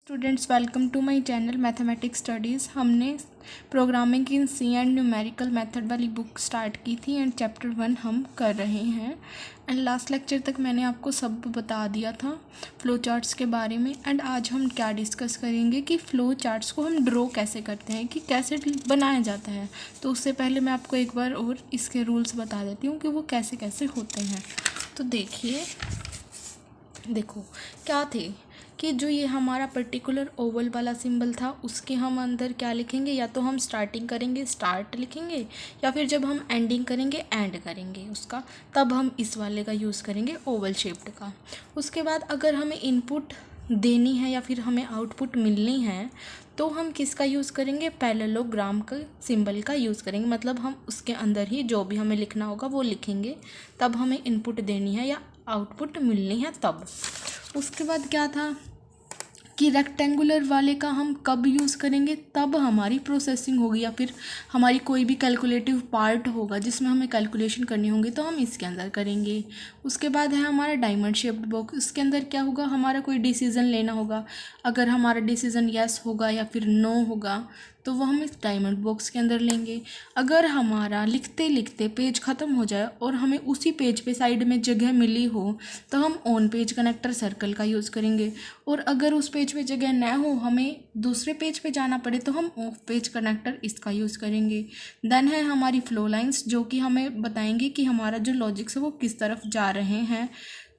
Students, welcome to my channel mathematics studies. हमने programming in C and numerical method वाली book start की थी and chapter 1 हम कर रहे हैं। एंड लास्ट लेक्चर तक मैंने आपको सब बता दिया था फ़्लो चार्ट्स के बारे में। एंड आज हम क्या डिस्कस करेंगे कि फ़्लो चार्ट्स को हम ड्रॉ कैसे करते हैं, कि कैसे बनाया जाता है। तो उससे पहले मैं आपको एक बार और इसके रूल्स बता देती हूँ कि वो कैसे कैसे होते हैं। तो देखो क्या थे कि जो ये हमारा पर्टिकुलर ओवल वाला सिंबल था उसके हम अंदर क्या लिखेंगे, या तो हम स्टार्टिंग करेंगे स्टार्ट लिखेंगे, या फिर जब हम एंडिंग करेंगे एंड करेंगे उसका, तब हम इस वाले का यूज़ करेंगे ओवल शेप्ड का। उसके बाद अगर हमें इनपुट देनी है या फिर हमें आउटपुट मिलनी है तो हम किसका यूज़ करेंगे, पैरेललोग्राम का सिंबल का यूज़ करेंगे। मतलब हम उसके अंदर ही जो भी हमें लिखना होगा वो लिखेंगे, तब हमें इनपुट देनी है या आउटपुट मिलनी है तब। उसके बाद क्या था कि रेक्टेंगुलर वाले का हम कब यूज़ करेंगे, तब हमारी प्रोसेसिंग होगी या फिर हमारी कोई भी कैलकुलेटिव पार्ट होगा जिसमें हमें कैलकुलेशन करनी होगी तो हम इसके अंदर करेंगे। उसके बाद है हमारा डायमंड शेप्ड बॉक्स। इसके अंदर क्या होगा, हमारा कोई डिसीज़न लेना होगा। अगर हमारा डिसीज़न यस होगा या फिर नो होगा तो वो हम इस डायमंड बॉक्स के अंदर लेंगे। अगर हमारा लिखते लिखते पेज ख़त्म हो जाए और हमें उसी पेज पे साइड में जगह मिली हो तो हम ऑन पेज कनेक्टर सर्कल का यूज़ करेंगे। और अगर उस पेज पे जगह न हो, हमें दूसरे पेज पे जाना पड़े, तो हम ऑफ पेज कनेक्टर इसका यूज़ करेंगे। देन है हमारी फ्लो लाइंस, जो कि हमें बताएंगे कि हमारा जो लॉजिक्स है वो किस तरफ जा रहे हैं।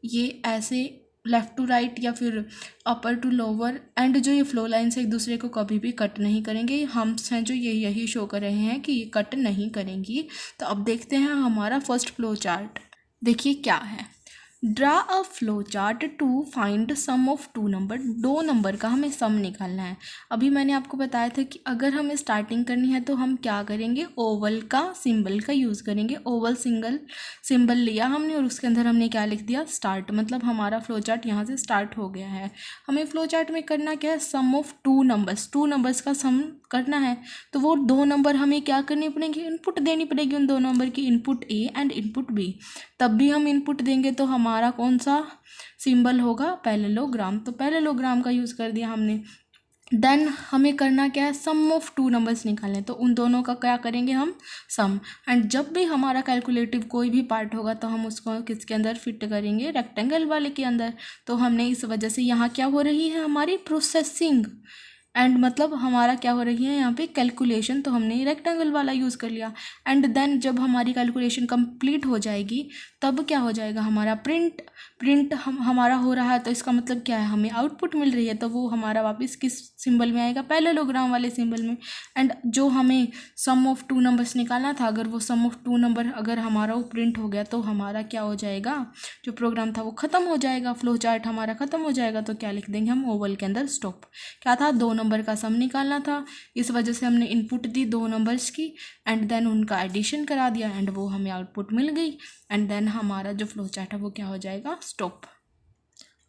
ये ऐसे लेफ़्ट टू राइट या फिर अपर टू लोअर। एंड जो ये फ्लो लाइन्स एक दूसरे को कभी भी कट नहीं करेंगे। हम्स हैं जो ये यही शो कर रहे हैं कि ये कट नहीं करेंगी। तो अब देखते हैं हमारा फर्स्ट फ्लो चार्ट। देखिए क्या है, draw a flow chart to find sum of two number. दो नंबर का हमें सम निकालना है। अभी मैंने आपको बताया था कि अगर हमें स्टार्टिंग करनी है तो हम क्या करेंगे, ओवल का सिंबल का यूज़ करेंगे। ओवल सिंबल लिया हमने और उसके अंदर हमने क्या लिख दिया, स्टार्ट। मतलब हमारा फ्लो चार्ट यहाँ से स्टार्ट हो गया है। हमें फ्लो चार्ट में करना क्या है, सम ऑफ टू नंबर्स का सम करना है। तो वो दो नंबर हमें क्या करनी पड़ेगी, इनपुट देनी पड़ेगी उन दो नंबर की, input A and input B. तब भी हम इनपुट देंगे तो हमारा कौन सा सिंबल होगा, पैरेललोग्राम। तो पैरेललोग्राम का यूज़ कर दिया हमने। देन हमें करना क्या है, सम ऑफ टू नंबर्स निकालने। तो उन दोनों का क्या करेंगे हम, सम। एंड जब भी हमारा कैलकुलेटिव कोई भी पार्ट होगा तो हम उसको किसके अंदर फिट करेंगे, रेक्टेंगल वाले के अंदर। तो हमने इस वजह से यहाँ क्या हो रही है, हमारी प्रोसेसिंग। एंड मतलब हमारा क्या हो रही है यहाँ पे, कैलकुलेशन। तो हमने रेक्टेंगल वाला यूज़ कर लिया। एंड देन जब हमारी कैलकुलेशन कंप्लीट हो जाएगी तब क्या हो जाएगा, हमारा प्रिंट हमारा हो रहा है। तो इसका मतलब क्या है, हमें आउटपुट मिल रही है। तो वो हमारा वापस किस सिंबल में आएगा, पैरेललोग्राम वाले सिंबल में। एंड जो हमें सम ऑफ टू नंबर्स निकालना था, अगर वो सम ऑफ टू नंबर अगर हमारा वो प्रिंट हो गया तो हमारा क्या हो जाएगा, जो प्रोग्राम था वो ख़त्म हो जाएगा, फ्लो चार्ट हमारा ख़त्म हो जाएगा। तो क्या लिख देंगे हम, ओवल के अंदर स्टॉप। क्या था, दो नंबर का सम निकालना था, इस वजह से हमने इनपुट दी दो नंबर्स की एंड देन उनका एडिशन करा दिया एंड वो हमें आउटपुट मिल गई। एंड देन हमारा जो फ्लो चार्ट है वो क्या हो जाएगा, स्टॉप।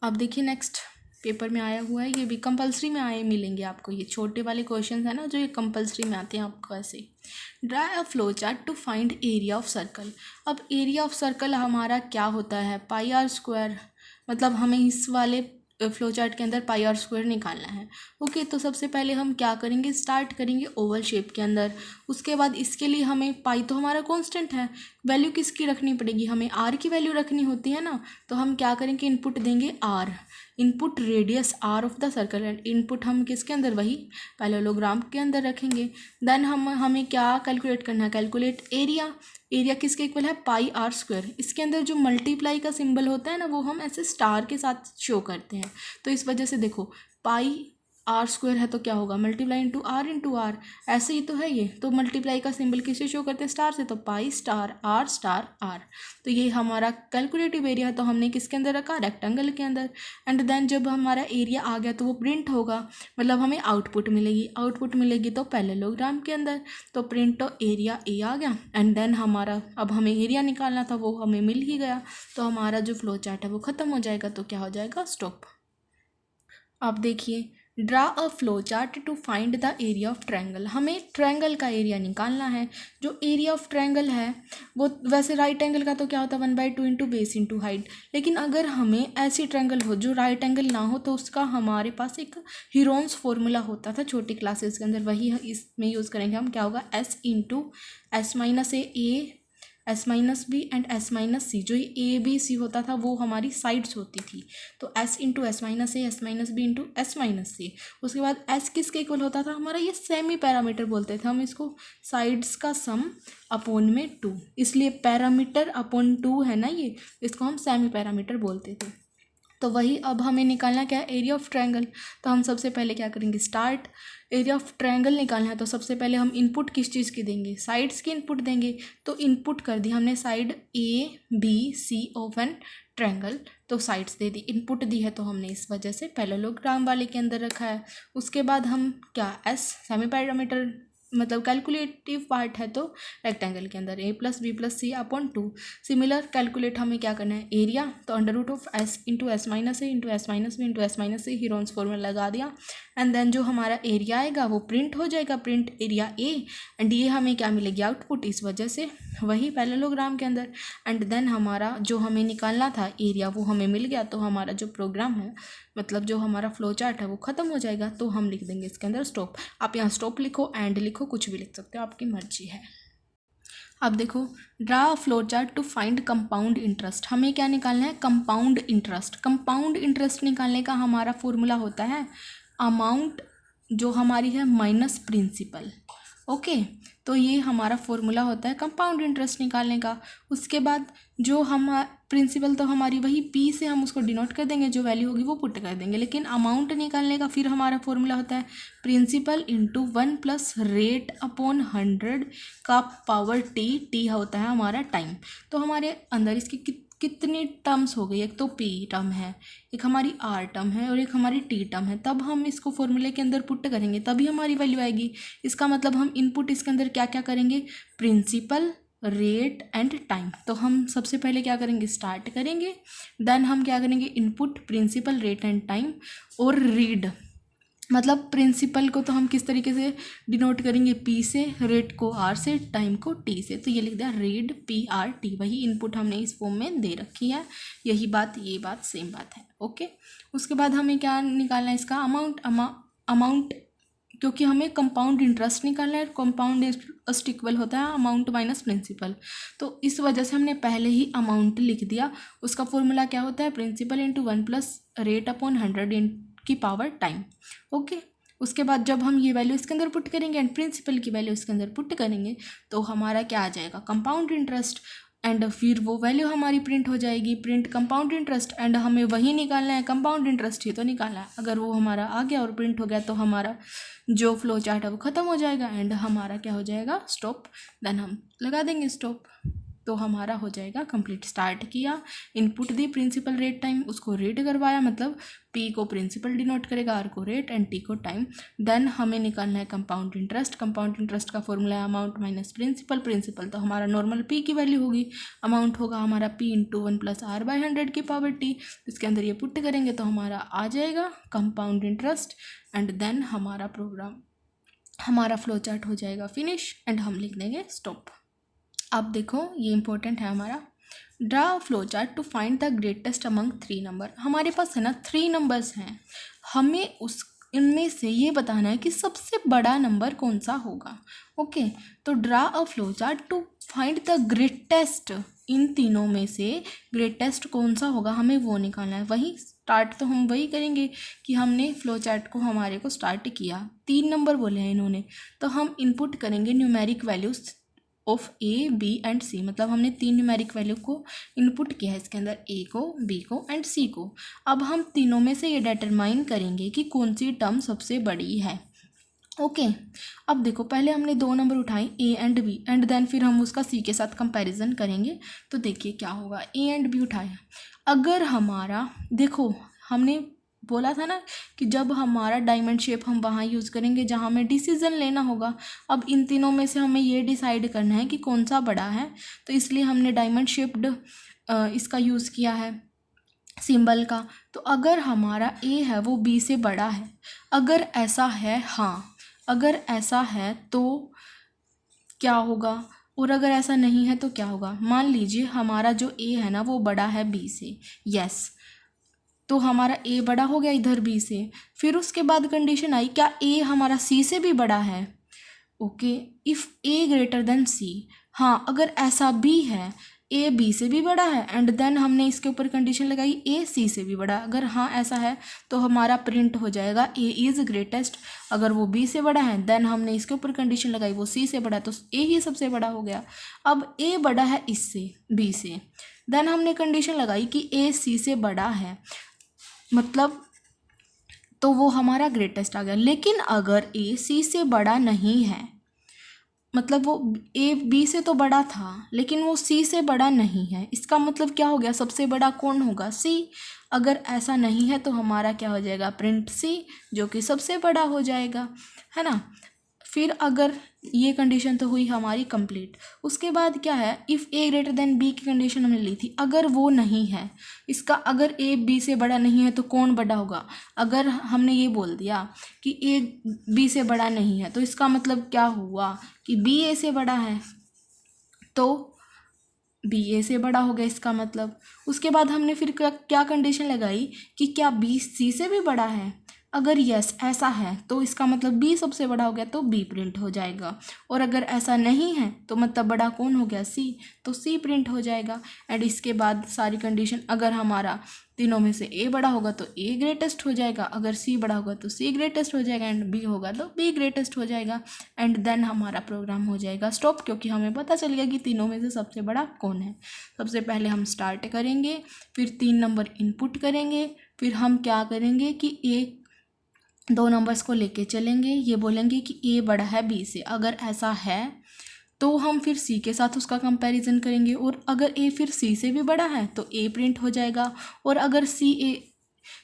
अब देखिए नेक्स्ट पेपर में आया हुआ है, ये भी कंपलसरी में आए मिलेंगे आपको। ये छोटे वाले क्वेश्चंस है ना जो ये कंपलसरी में आते हैं आपको ऐसे। Draw a flow chart to find area of circle. अब एरिया ऑफ सर्कल हमारा क्या होता है, पाई आर स्क्वायर। मतलब हमें इस वाले फ्लो चार्ट के अंदर पाई आर स्क्वायर निकालना है। ओके, तो सबसे पहले हम क्या करेंगे, स्टार्ट करेंगे ओवल शेप के अंदर। उसके बाद इसके लिए हमें पाई तो हमारा कांस्टेंट है, वैल्यू किसकी रखनी पड़ेगी, हमें आर की वैल्यू रखनी होती है ना। तो हम क्या करेंगे, इनपुट देंगे R, input radius R of the circle. And input हम किसके अंदर, वही पैरेललोग्राम के अंदर रखेंगे। देन हमें क्या कैलकुलेट करना है, कैलकुलेट एरिया। एरिया किसके इक्वल है, पाई आर स्क्वायर। इसके अंदर जो मल्टीप्लाई का सिंबल होता है ना वो हम ऐसे स्टार के साथ शो करते हैं। तो इस वजह से देखो, पाई आर स्क्वायर है तो क्या होगा, मल्टीप्लाई इंटू आर। ऐसे ही तो है ये। तो मल्टीप्लाई का सिंबल किससे शो करते हैं, स्टार से। तो पाई स्टार आर। तो ये हमारा कैलकुलेटिव एरिया तो हमने किसके अंदर रखा, रेक्टेंगल के अंदर। एंड देन जब हमारा एरिया आ गया तो वो प्रिंट होगा, मतलब हमें आउटपुट मिलेगी तो पैरेललोग्राम के अंदर। तो प्रिंट तो एरिया ए आ गया। एंड देन हमारा अब हमें एरिया निकालना था, वो हमें मिल ही गया। तो हमारा जो फ्लो चार्ट है वो ख़त्म हो जाएगा। तो क्या हो जाएगा, स्टॉप। अब देखिए draw a flow chart to find the area of triangle. हमें ट्रायंगल का एरिया निकालना है। जो एरिया ऑफ ट्रायंगल है वो वैसे राइट एंगल का तो क्या होता है 1/2 इंटू बेस इंटू हाइट, लेकिन अगर हमें ऐसी ट्रायंगल हो जो राइट एंगल ना हो तो उसका हमारे पास एक हीरोन्स फॉर्मूला होता था छोटी क्लासेस के अंदर, वही इसमें यूज़ करेंगे हम। क्या होगा, S into S minus A, S minus B and S minus C. जो ये ए बी सी होता था वो हमारी साइड्स होती थी, तो S into S minus A, S minus B into S minus C. उसके बाद एस किसके इक्वल होता था हमारा, ये सेमी पैरामीटर बोलते थे हम इसको, साइड्स का सम अपॉन में 2, इसलिए पैरामीटर अपॉन 2 है ना ये, इसको हम सेमी पैरामीटर बोलते थे। तो वही अब हमें निकालना क्या है, एरिया ऑफ ट्रायंगल। तो हम सबसे पहले क्या करेंगे, स्टार्ट। एरिया ऑफ ट्रायंगल निकालना है तो सबसे पहले हम इनपुट किस चीज़ की देंगे, साइड्स की इनपुट देंगे। तो इनपुट कर दी हमने side A B C of an triangle, तो साइड्स दे दी, इनपुट दी है तो हमने इस वजह से पैरेललोग्राम वाले के अंदर रखा है। उसके बाद हम क्या, एस सेमी पैरामीटर मतलब कैलकुलेटिव पार्ट है तो रेक्टेंगल के अंदर A plus B plus C upon 2। Similar calculate हमें क्या करना है, एरिया, तो under root of S into S minus A into S minus B into S minus C, Heron's formula लगा दिया। एंड देन जो हमारा एरिया आएगा वो प्रिंट हो जाएगा, प्रिंट एरिया ए, एंड ये हमें क्या मिलेगी, आउटपुट, इस वजह से वही पैरेललोग्राम के अंदर। एंड देन हमारा जो हमें निकालना था एरिया वो हमें मिल गया, तो हमारा जो प्रोग्राम है मतलब जो हमारा फ्लो चार्ट है वो ख़त्म हो जाएगा। तो हम लिख देंगे इसके अंदर स्टॉप। आप यहाँ स्टॉप लिखो, एंड लिखो, कुछ भी लिख सकते हो, आपकी मर्जी है। अब देखो, draw flow chart to find compound interest. हमें क्या निकालना है, कंपाउंड इंटरेस्ट। कंपाउंड इंटरेस्ट निकालने का हमारा फॉर्मूला होता है अमाउंट जो हमारी है माइनस प्रिंसिपल। ओके, तो ये हमारा फॉर्मूला होता है कंपाउंड इंटरेस्ट निकालने का। उसके बाद जो हम प्रिंसिपल तो हमारी वही पी से हम उसको डिनोट कर देंगे, जो वैल्यू होगी वो पुट कर देंगे। लेकिन अमाउंट निकालने का फिर हमारा फॉर्मूला होता है principal into 1 plus rate upon 100 का पावर टी। टी होता है हमारा टाइम। तो हमारे अंदर इसकी कितनी टर्म्स हो गई, एक तो पी टर्म है, एक हमारी आर टर्म है और एक हमारी टी टर्म है। तब हम इसको फॉर्मूले के अंदर पुट करेंगे तभी हमारी वैल्यू आएगी। इसका मतलब हम इनपुट इसके अंदर क्या क्या करेंगे, प्रिंसिपल, रेट एंड टाइम। तो हम सबसे पहले क्या करेंगे, स्टार्ट करेंगे, देन हम क्या करेंगे, input, principal, rate and time और रीड। मतलब प्रिंसिपल को तो हम किस तरीके से डिनोट करेंगे, पी से, रेट को आर से, टाइम को टी से। तो ये लिख दिया रीड पी आर टी, वही इनपुट हमने इस फॉर्म में दे रखी है। यही बात, ये बात सेम बात है। ओके, उसके बाद हमें क्या निकालना है, इसका अमाउंट। अमाउंट क्योंकि हमें कंपाउंड इंटरेस्ट निकालना है, कंपाउंड इंटरेस्ट इक्वल होता है अमाउंट माइनस प्रिंसिपल, तो इस वजह से हमने पहले ही अमाउंट लिख दिया। उसका फॉर्मूला क्या होता है, principal into 1 plus rate upon 100 की पावर टाइम। ओके, उसके बाद जब हम ये वैल्यू इसके अंदर पुट करेंगे एंड प्रिंसिपल की वैल्यू इसके अंदर पुट करेंगे तो हमारा क्या आ जाएगा, कंपाउंड इंटरेस्ट। एंड फिर वो वैल्यू हमारी प्रिंट हो जाएगी, प्रिंट कंपाउंड इंटरेस्ट। एंड हमें वही निकालना है, कंपाउंड इंटरेस्ट ही तो निकालना है। अगर वो हमारा आ गया और प्रिंट हो गया तो हमारा जो फ्लो चार्ट है वो ख़त्म हो जाएगा एंड हमारा क्या हो जाएगा, स्टॉप। देन हम लगा देंगे स्टॉप, तो हमारा हो जाएगा कंप्लीट। स्टार्ट किया, इनपुट दी, प्रिंसिपल, रेट, टाइम, उसको रीड करवाया, मतलब पी को प्रिंसिपल डिनोट करेगा, आर को रेट एंड टी को टाइम। देन हमें निकालना है कंपाउंड इंटरेस्ट। कंपाउंड इंटरेस्ट का फॉर्मूला है अमाउंट माइनस प्रिंसिपल। प्रिंसिपल तो हमारा नॉर्मल पी की वैल्यू होगी, अमाउंट होगा हमारा P into 1 plus R by 100 की पावर टी। इसके अंदर ये पुट करेंगे तो हमारा आ जाएगा कंपाउंड इंटरेस्ट। एंड देन हमारा प्रोग्राम, हमारा फ्लो चार्ट हो जाएगा फिनिश एंड हम लिख देंगे स्टॉप। अब देखो ये इंपॉर्टेंट है हमारा, draw flow chart to find the greatest among 3 number. हमारे पास है ना 3 नंबर्स हैं, हमें उस इनमें से ये बताना है कि सबसे बड़ा नंबर कौन सा होगा। ओके, तो draw a flow chart to find the greatest, इन तीनों में से ग्रेटेस्ट कौन सा होगा हमें वो निकालना है। वही स्टार्ट तो हम वही करेंगे कि हमने फ्लो चार्ट को हमारे को स्टार्ट किया, 3 नंबर बोले हैं इन्होंने, तो हम इनपुट करेंगे numeric values of A B and C. मतलब हमने 3 न्यूमेरिक वैल्यू को इनपुट किया है इसके अंदर, ए को, बी को एंड सी को। अब हम तीनों में से ये डिटरमाइन करेंगे कि कौन सी टर्म सबसे बड़ी है। ओके, अब देखो पहले हमने 2 नंबर उठाए A and B and then फिर हम उसका सी के साथ कंपैरिजन करेंगे। तो देखिए क्या होगा, ए एंड बी उठाया, अगर हमारा देखो हमने बोला था ना कि जब हमारा डायमंड शेप हम वहाँ यूज़ करेंगे जहाँ हमें डिसीज़न लेना होगा। अब इन तीनों में से हमें ये डिसाइड करना है कि कौन सा बड़ा है, तो इसलिए हमने डायमंड शेप्ड इसका यूज़ किया है। सिंबल का। तो अगर हमारा ए है वो बी से बड़ा है, अगर ऐसा है, हाँ अगर ऐसा है तो क्या होगा, और अगर ऐसा नहीं है तो क्या होगा। मान लीजिए हमारा जो ए है ना वो बड़ा है बी से, यस, तो हमारा ए बड़ा हो गया इधर बी से। फिर उसके बाद कंडीशन आई, क्या ए हमारा सी से भी बड़ा है। Okay, if A greater than C, हाँ अगर ऐसा भी है, ए बी से भी बड़ा है, एंड देन हमने इसके ऊपर कंडीशन लगाई ए सी से भी बड़ा, अगर हाँ ऐसा है तो हमारा प्रिंट हो जाएगा ए इज़ ग्रेटेस्ट। अगर वो बी से बड़ा है, देन हमने इसके ऊपर कंडीशन लगाई वो सी से बड़ा है, तो ए ही सबसे बड़ा हो गया। अब ए बड़ा है इससे, बी से, देन हमने कंडीशन लगाई कि ए सी से बड़ा है, मतलब तो वो हमारा ग्रेटेस्ट आ गया। लेकिन अगर ए सी से बड़ा नहीं है, मतलब वो ए बी से तो बड़ा था लेकिन वो सी से बड़ा नहीं है, इसका मतलब क्या हो गया, सबसे बड़ा कौन होगा, सी। अगर ऐसा नहीं है तो हमारा क्या हो जाएगा, प्रिंट सी, जो कि सबसे बड़ा हो जाएगा, है ना। फिर अगर ये कंडीशन तो हुई हमारी कंप्लीट। उसके बाद क्या है, if A greater than B की कंडीशन हमने ली थी, अगर वो नहीं है, इसका अगर ए बी से बड़ा नहीं है तो कौन बड़ा होगा। अगर हमने ये बोल दिया कि ए बी से बड़ा नहीं है तो इसका मतलब क्या हुआ कि बी ए से बड़ा है, तो बी ए से बड़ा हो गया इसका मतलब। उसके बाद हमने फिर क्या कंडीशन लगाई कि क्या बी सी से भी बड़ा है। अगर यस ऐसा है तो इसका मतलब बी सबसे बड़ा हो गया, तो बी प्रिंट हो जाएगा। और अगर ऐसा नहीं है तो मतलब बड़ा कौन हो गया, सी, तो सी प्रिंट हो जाएगा। एंड इसके बाद सारी कंडीशन, अगर हमारा तीनों में से ए बड़ा होगा तो ए ग्रेटेस्ट हो जाएगा, अगर सी बड़ा होगा तो सी ग्रेटेस्ट हो जाएगा, एंड बी होगा तो बी ग्रेटेस्ट हो जाएगा। एंड देन हमारा प्रोग्राम हो जाएगा स्टॉप, क्योंकि हमें पता चल गया कि तीनों में से सबसे बड़ा कौन है। सबसे पहले हम स्टार्ट करेंगे, फिर 3 नंबर इनपुट करेंगे, फिर हम क्या करेंगे कि ए 2 नंबर्स को लेके चलेंगे, ये बोलेंगे कि ए बड़ा है बी से, अगर ऐसा है तो हम फिर सी के साथ उसका कंपैरिजन करेंगे, और अगर ए फिर सी से भी बड़ा है तो ए प्रिंट हो जाएगा। और अगर सी ए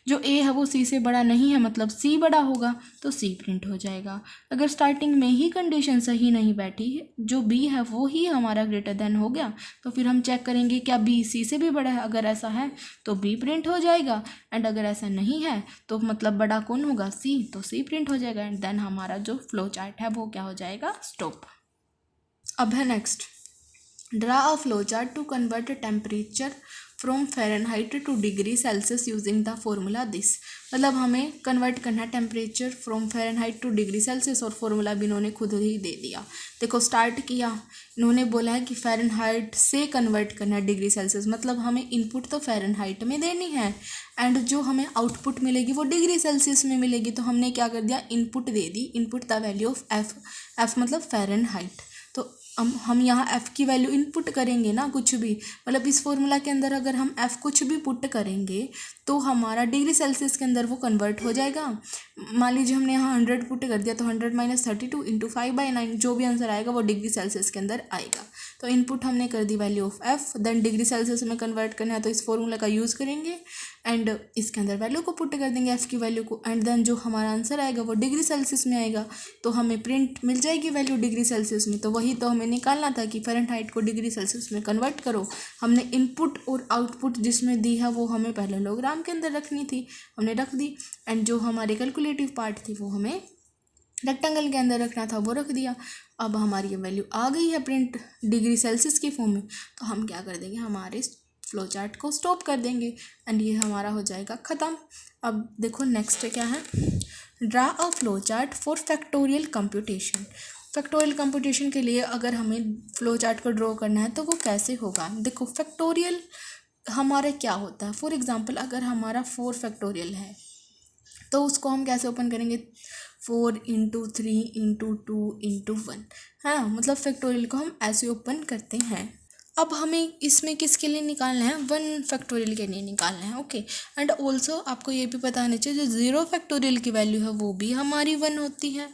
जो ए है वो सी से बड़ा नहीं है, मतलब सी बड़ा होगा, तो सी प्रिंट हो जाएगा। अगर स्टार्टिंग में ही कंडीशन सही नहीं बैठी, जो बी है वो ही हमारा ग्रेटर देन हो गया, तो फिर हम चेक करेंगे क्या बी सी से भी बड़ा है, अगर ऐसा है तो बी प्रिंट हो जाएगा, एंड अगर ऐसा नहीं है तो मतलब बड़ा कौन होगा, सी, तो सी प्रिंट हो जाएगा। एंड देन हमारा जो फ्लो चार्ट है वो क्या हो जाएगा, स्टॉप। अब है next, draw a flow chart to convert temperature from Fahrenheit to degree Celsius using the formula this. मतलब हमें कन्वर्ट करना है temperature from Fahrenheit to degree Celsius, और फॉर्मूला भी इन्होंने खुद ही दे दिया। देखो स्टार्ट किया, इन्होंने बोला है कि फ़ारेनहाइट से कन्वर्ट करना है डिग्री सेल्सियस, मतलब हमें इनपुट तो फ़ारेनहाइट में देनी है, एंड जो हमें आउटपुट मिलेगी वो डिग्री सेल्सियस में मिलेगी। तो हमने क्या कर दिया, इनपुट दे दी, input the value of F, F मतलब फ़ारेनहाइट। तो हम यहाँ f की वैल्यू इनपुट करेंगे ना, कुछ भी, मतलब इस फॉर्मूला के अंदर अगर हम f कुछ भी पुट करेंगे तो हमारा डिग्री सेल्सियस के अंदर वो कन्वर्ट हो जाएगा। मान लीजिए हमने यहाँ 100 पुट कर दिया, तो 100 - 32 × 5/9, जो भी आंसर आएगा वो डिग्री सेल्सियस के अंदर आएगा। तो इनपुट हमने कर दी value of f, then degree Celsius में कन्वर्ट करना है तो इस फॉर्मूला का यूज़ करेंगे, एंड इसके अंदर वैल्यू को पुट कर देंगे f की वैल्यू को, एंड देन जो हमारा आंसर आएगा वो डिग्री सेल्सियस में आएगा, तो हमें प्रिंट मिल जाएगी वैल्यू डिग्री सेल्सियस में। तो वही तो हमें निकालना था कि फ़ारेनहाइट को डिग्री सेल्सियस में कन्वर्ट करो। हमने इनपुट और आउटपुट जिसमें दी है वो हमें पैरेललोग्राम के अंदर रखनी थी, हमने रख दी, एंड जो हमारे कैलकुलेटिव पार्ट थी वो हमें रेक्टेंगल के अंदर रखना था, वो रख दिया। अब हमारी ये वैल्यू आ गई है प्रिंट डिग्री सेल्सियस की फॉर्म में, तो हम क्या कर देंगे, हमारे फ्लो चार्ट को स्टॉप कर देंगे, एंड ये हमारा हो जाएगा ख़त्म। अब देखो नेक्स्ट क्या है, draw a flow chart for factorial computation. Factorial computation के लिए अगर हमें फ्लो चार्ट को ड्रॉ करना है तो वो कैसे होगा। देखो फैक्टोरियल हमारा क्या होता है, फॉर एग्जांपल अगर हमारा 4 फैक्टोरियल है तो उसको हम कैसे ओपन करेंगे, 4 × 3 × 2 × 1, है ना, मतलब फैक्टोरियल को हम ऐसे ओपन करते हैं। अब हमें इसमें किसके लिए निकालना है, 1 फैक्टोरियल के लिए निकालना है। ओके, एंड ऑल्सो आपको ये भी पता होना चाहिए जो 0 फैक्टोरियल की वैल्यू है वो भी हमारी 1 होती है,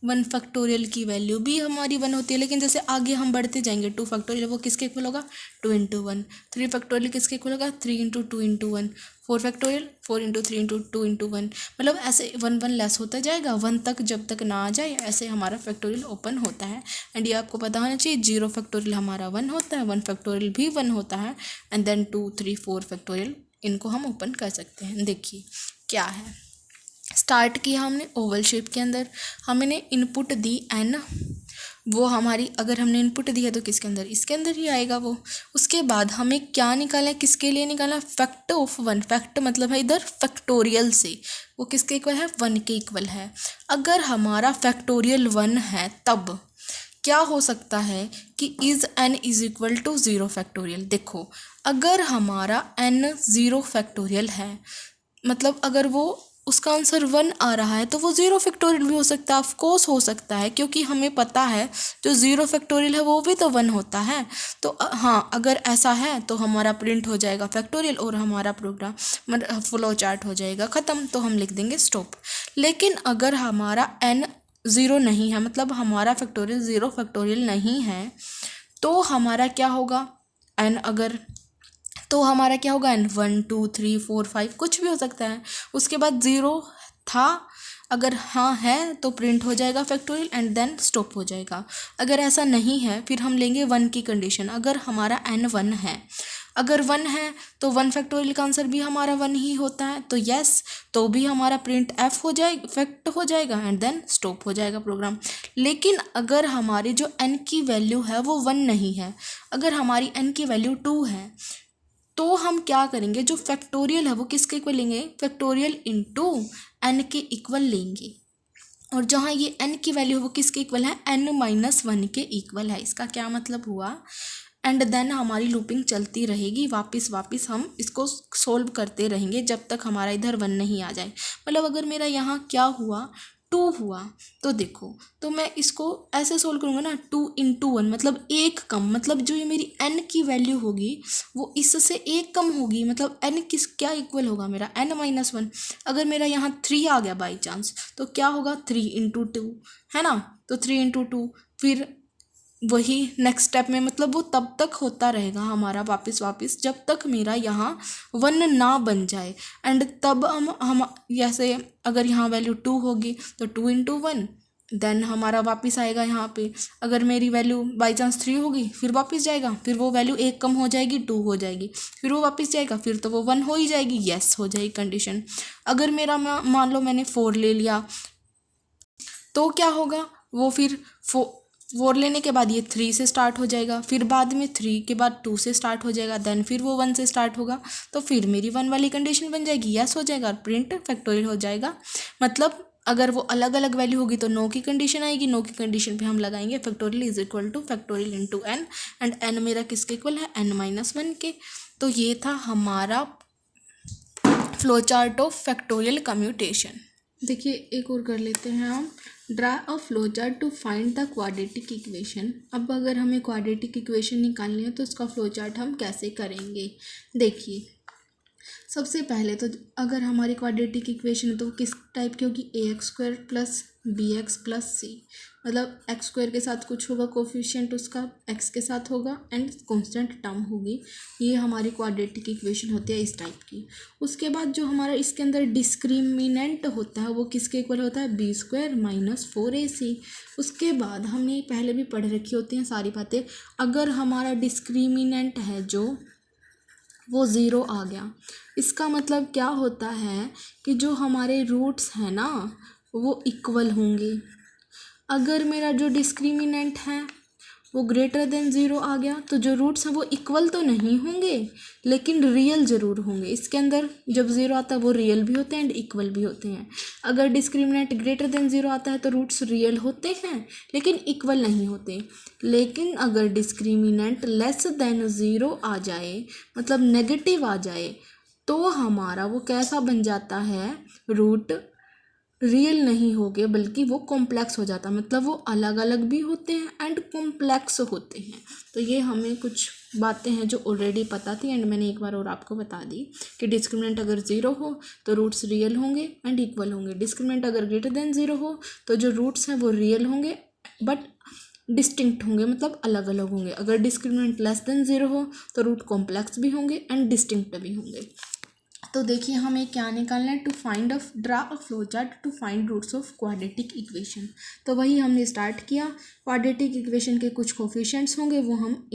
1 फैक्टोरियल की वैल्यू भी हमारी 1 होती है। लेकिन जैसे आगे हम बढ़ते जाएंगे, 2 फैक्टोरियल वो किसके इक्वल होगा, 2 × 1, 3 फैक्टोरियल किसके इक्वल होगा, 3 × 2 × 1, 4 फैक्टोरियल 4 × 3 × 2 × 1, मतलब ऐसे 1 1 लेस होता जाएगा, 1 तक जब तक ना आ जाए ऐसे हमारा फैक्टोरियल ओपन होता है। एंड ये आपको पता होना चाहिए 0 फैक्टोरियल हमारा 1 होता है, 1 फैक्टोरियल भी 1 होता है, एंड देन 2 3 4 फैक्टोरियल इनको हम ओपन कर सकते हैं। देखिए क्या है, स्टार्ट किया हमने ओवल शेप के अंदर, हमने इनपुट दी n, वो हमारी अगर हमने इनपुट दिया तो किसके अंदर, इसके अंदर ही आएगा वो। उसके बाद हमें क्या निकाला है, किसके लिए निकाला, फैक्ट ऑफ 1। फैक्ट मतलब है इधर फैक्टोरियल से, वो किसके इक्वल है, 1 के इक्वल है। अगर हमारा फैक्टोरियल 1 है तब क्या हो सकता है कि is n is equal to 0 factorial. देखो अगर हमारा n 0 फैक्टोरियल है, मतलब अगर वो उसका आंसर 1 आ रहा है तो वो 0 फैक्टोरियल भी हो सकता है, ऑफ कोर्स हो सकता है, क्योंकि हमें पता है जो 0 फैक्टोरियल है वो भी तो 1 होता है। तो हाँ, अगर ऐसा है तो हमारा प्रिंट हो जाएगा फैक्टोरियल और हमारा प्रोग्राम फ्लो चार्ट हो जाएगा ख़त्म, तो हम लिख देंगे स्टॉप। लेकिन अगर हमारा n 0 नहीं है, मतलब हमारा फैक्टोरियल 0 फैक्टोरियल नहीं है, तो हमारा क्या होगा, n अगर, तो हमारा क्या होगा, n 1 2 3 4 5 कुछ भी हो सकता है। उसके बाद 0 था, अगर हाँ है तो प्रिंट हो जाएगा फैक्टोरियल एंड देन स्टॉप हो जाएगा। अगर ऐसा नहीं है फिर हम लेंगे 1 की कंडीशन। अगर हमारा n 1 है, अगर 1 है तो 1 फैक्टोरियल का आंसर भी हमारा 1 ही होता है, तो यस, तो भी हमारा प्रिंट f हो जाएगा, फैक्ट हो जाएगा एंड देन स्टॉप हो जाएगा प्रोग्राम। लेकिन अगर हमारी जो n की वैल्यू है वो 1 नहीं है, अगर हमारी n की वैल्यू 2 है, तो हम क्या करेंगे, जो फैक्टोरियल है वो किसके इक्वल लेंगे, फैक्टोरियल इनटू n के इक्वल लेंगे। और जहाँ ये n की वैल्यू है वो किसके इक्वल है, n-1 के इक्वल है। इसका क्या मतलब हुआ, एंड देन हमारी लूपिंग चलती रहेगी, वापस हम इसको सोल्व करते रहेंगे जब तक हमारा इधर 1 नहीं आ जाए। मतलब अगर मेरा यहाँ क्या हुआ, 2 हुआ, तो देखो, तो मैं इसको ऐसे सोल्व करूँगा ना, 2 × 1 मतलब एक कम, मतलब जो ये मेरी n की वैल्यू होगी वो इससे एक कम होगी, मतलब n किस क्या इक्वल होगा मेरा, n-1। अगर मेरा यहाँ 3 आ गया बाई चांस तो क्या होगा, 3 × 2 है ना, तो 3 × 2, फिर वही नेक्स्ट स्टेप में, मतलब वो तब तक होता रहेगा हमारा वापस जब तक मेरा यहाँ 1 ना बन जाए। एंड तब हम जैसे अगर यहाँ वैल्यू 2 होगी तो 2 × 1, देन हमारा वापस आएगा यहाँ पे। अगर मेरी वैल्यू बाई चांस 3 होगी फिर वापस जाएगा, फिर वो वैल्यू एक कम हो जाएगी, 2 हो जाएगी, फिर वो वापस जाएगा, फिर तो वो 1 हो ही जाएगी, यस हो जाएगी कंडीशन। अगर मेरा मान लो मैंने 4 ले लिया तो क्या होगा, वो फिर 4 लेने के बाद ये 3 से स्टार्ट हो जाएगा, फिर बाद में 3 के बाद 2 से स्टार्ट हो जाएगा, देन फिर वो 1 से स्टार्ट होगा, तो फिर मेरी 1 वाली कंडीशन बन जाएगी, यस हो जाएगा और प्रिंट फैक्टोरियल हो जाएगा। मतलब अगर वो अलग अलग वैल्यू होगी तो नो की कंडीशन आएगी, नो की कंडीशन पे हम लगाएंगे factorial is equal two factorial into n, and n मेरा किसके इक्वल है, n-1 के। तो ये था हमारा flow chart of factorial computation. देखिए एक और कर लेते हैं हम, draw a flow chart to find the quadratic equation. अब अगर हमें क्वाड्रेटिक इक्वेशन निकालनी है तो इसका फ्लो चार्ट हम कैसे करेंगे। देखिए सबसे पहले तो अगर हमारी क्वाड्रेटिक इक्वेशन है तो वो किस टाइप की होगी, ax² + bx + c, मतलब x² के साथ कुछ होगा कोफिशिएंट उसका, x के साथ होगा एंड कांस्टेंट टर्म होगी। ये हमारी क्वाड्रेटिक इक्वेशन होती है इस टाइप की। उसके बाद जो हमारा इसके अंदर डिस्क्रिमिनेंट होता है वो किसके इक्वल होता है, b² - 4ac। उसके बाद हमने पहले भी पढ़ रखी होती हैं सारी बातें। अगर हमारा डिस्क्रिमिनेंट है जो वो 0 आ गया, इसका मतलब क्या होता है कि जो हमारे रूट्स हैं ना वो इक्वल होंगे। अगर मेरा जो डिस्क्रिमिनेंट है वो ग्रेटर देन 0 आ गया तो जो रूट्स हैं वो इक्वल तो नहीं होंगे लेकिन रियल ज़रूर होंगे। इसके अंदर जब 0 आता है वो रियल भी होते हैं एंड इक्वल भी होते हैं। अगर डिस्क्रिमिनेंट ग्रेटर देन 0 आता है तो रूट्स रियल होते हैं लेकिन इक्वल नहीं होते। लेकिन अगर डिस्क्रिमिनेंट लेस देन 0 आ जाए, मतलब नेगेटिव आ जाए, तो हमारा वो कैसा बन जाता है, रूट रियल नहीं होंगे बल्कि वो कॉम्प्लेक्स हो जाता है, मतलब वो अलग अलग भी होते हैं एंड कॉम्प्लेक्स होते हैं। तो ये हमें कुछ बातें हैं जो ऑलरेडी पता थी एंड मैंने एक बार और आपको बता दी कि डिस्क्रिमिनेंट अगर 0 हो तो रूट्स रियल होंगे एंड इक्वल होंगे। डिस्क्रिमिनेंट अगर ग्रेटर देन 0 हो तो जो रूट्स हैं वो रियल होंगे बट डिस्टिंक्ट होंगे, मतलब अलग अलग होंगे। अगर डिस्क्रिमिनेंट लेस देन 0 हो तो रूट कॉम्प्लेक्स भी होंगे एंड डिस्टिंक्ट भी होंगे। तो देखिए हमें क्या निकालना है, to find draw a flow chart to find roots of quadratic equation. तो वही हमने स्टार्ट किया। क्वाड्रेटिक इक्वेशन के कुछ कोफिशिएंट्स होंगे वो हम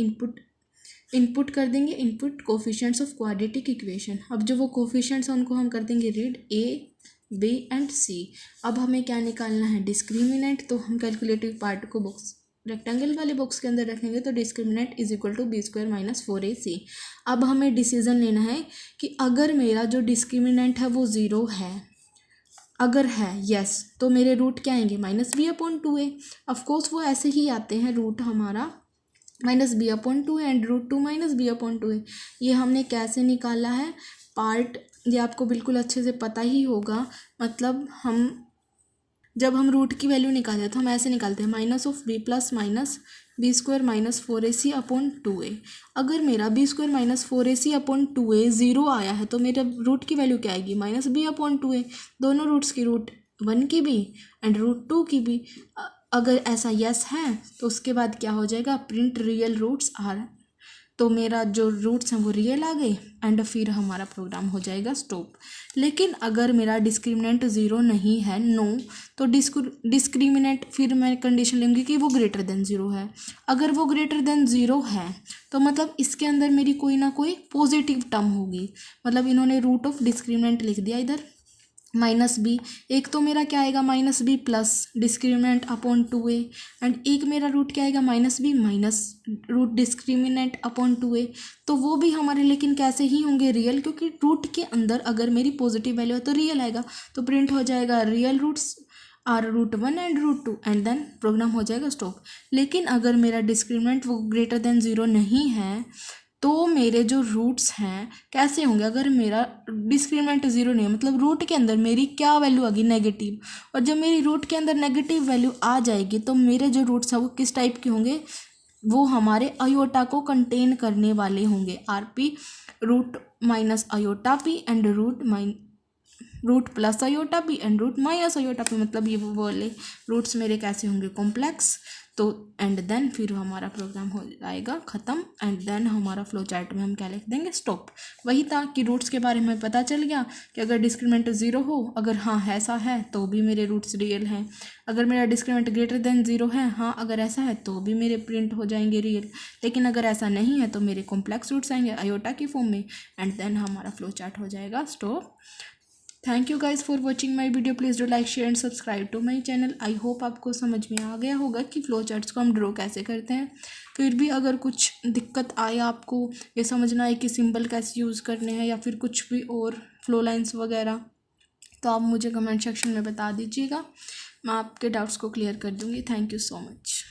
इनपुट कर देंगे, input coefficients of quadratic equation. अब जो वो कोफिशिएंट्स हैं उनको हम कर देंगे read A, B and C। अब हमें क्या निकालना है, डिस्क्रिमिनेंट। तो हम कैलकुलेटिव पार्ट को बॉक्स रेक्टेंगल वाले बॉक्स के अंदर रखेंगे, तो discriminant is equal to B² minus 4AC। अब हमें डिसीजन लेना है कि अगर मेरा जो डिस्क्रिमिनेंट है वो 0 है, अगर है यस, तो मेरे रूट क्या आएंगे, -B/2A। ऑफकोर्स वो ऐसे ही आते हैं, रूट हमारा -B/2 एंड √2 -B/2A। ये हमने कैसे निकाला है पार्ट, ये आपको बिल्कुल अच्छे से पता ही होगा। मतलब जब हम रूट की वैल्यू निकालते हैं तो हम ऐसे निकालते हैं -B plus -B² minus 4AC/2A। अगर मेरा B² माइनस 4AC/2A 0 आया है तो मेरा रूट की वैल्यू क्या आएगी, -B/2A। दोनों रूट्स की, रूट 1 की भी एंड √2 की भी। अगर ऐसा यस है तो उसके बाद क्या हो जाएगा, प्रिंट रियल रूट्स आर। तो मेरा जो रूट्स हैं वो रियल आ गए एंड फिर हमारा प्रोग्राम हो जाएगा स्टॉप। लेकिन अगर मेरा डिस्क्रिमिनेंट 0 नहीं है, नो, तो डिस्क्रिमिनेंट फिर मैं कंडीशन लूँगी कि वो ग्रेटर देन 0 है। अगर वो ग्रेटर देन 0 है तो मतलब इसके अंदर मेरी कोई ना कोई पॉजिटिव टर्म होगी। मतलब इन्होंने रूट ऑफ डिस्क्रिमिनेंट लिख दिया इधर -B। एक तो मेरा क्या आएगा -B plus discriminant upon 2A and एक मेरा रूट क्या आएगा -B minus root discriminant upon 2A। तो वो भी हमारे लेकिन कैसे ही होंगे, रियल, क्योंकि रूट के अंदर अगर मेरी पॉजिटिव वैल्यू है तो रियल आएगा। तो प्रिंट हो जाएगा real roots are √1 and √2 and then program हो जाएगा स्टॉप। लेकिन अगर मेरा डिस्क्रिमिनेंट वो ग्रेटर देन 0 नहीं है तो मेरे जो रूट्स हैं कैसे होंगे, अगर मेरा डिस्क्रिमिनेंट 0 नहीं है मतलब रूट के अंदर मेरी क्या वैल्यू आ गई, नेगेटिव। और जब मेरी रूट के अंदर नेगेटिव वैल्यू आ जाएगी तो मेरे जो रूट्स हैं वो किस टाइप के होंगे, वो हमारे अयोटा को कंटेन करने वाले होंगे। RP root minus iota P and root plus iota P and root minus iota P। मतलब ये वो वाले रूट्स मेरे कैसे होंगे, कॉम्प्लेक्स। तो एंड देन फिर हमारा प्रोग्राम हो जाएगा ख़त्म एंड देन हमारा फ्लो चार्ट में हम क्या लिख देंगे, स्टॉप। वही था कि रूट्स के बारे में पता चल गया कि अगर डिस्क्रिमिनेंट 0 हो, अगर हाँ ऐसा है तो भी मेरे रूट्स रियल हैं। अगर मेरा डिस्क्रिमिनेंट ग्रेटर देन 0 है, हाँ अगर ऐसा है तो भी मेरे प्रिंट हो जाएंगे रियल। लेकिन अगर ऐसा नहीं है तो मेरे कॉम्प्लेक्स रूट्स आएंगे अयोटा की फॉर्म में एंड देन हमारा फ्लो चार्ट हो जाएगा stop. Thank you guys for watching my video. Please do like share and subscribe to my channel. I hope आपको समझ में आ गया होगा कि फ्लो चार्ट्स को हम ड्रॉ कैसे करते हैं। फिर भी अगर कुछ दिक्कत आए, आपको ये समझना है कि सिंबल कैसे यूज़ करने हैं या फिर कुछ भी और फ्लो लाइन्स वगैरह, तो आप मुझे कमेंट सेक्शन में बता दीजिएगा, मैं आपके डाउट्स को क्लियर कर दूँगी। Thank you so much.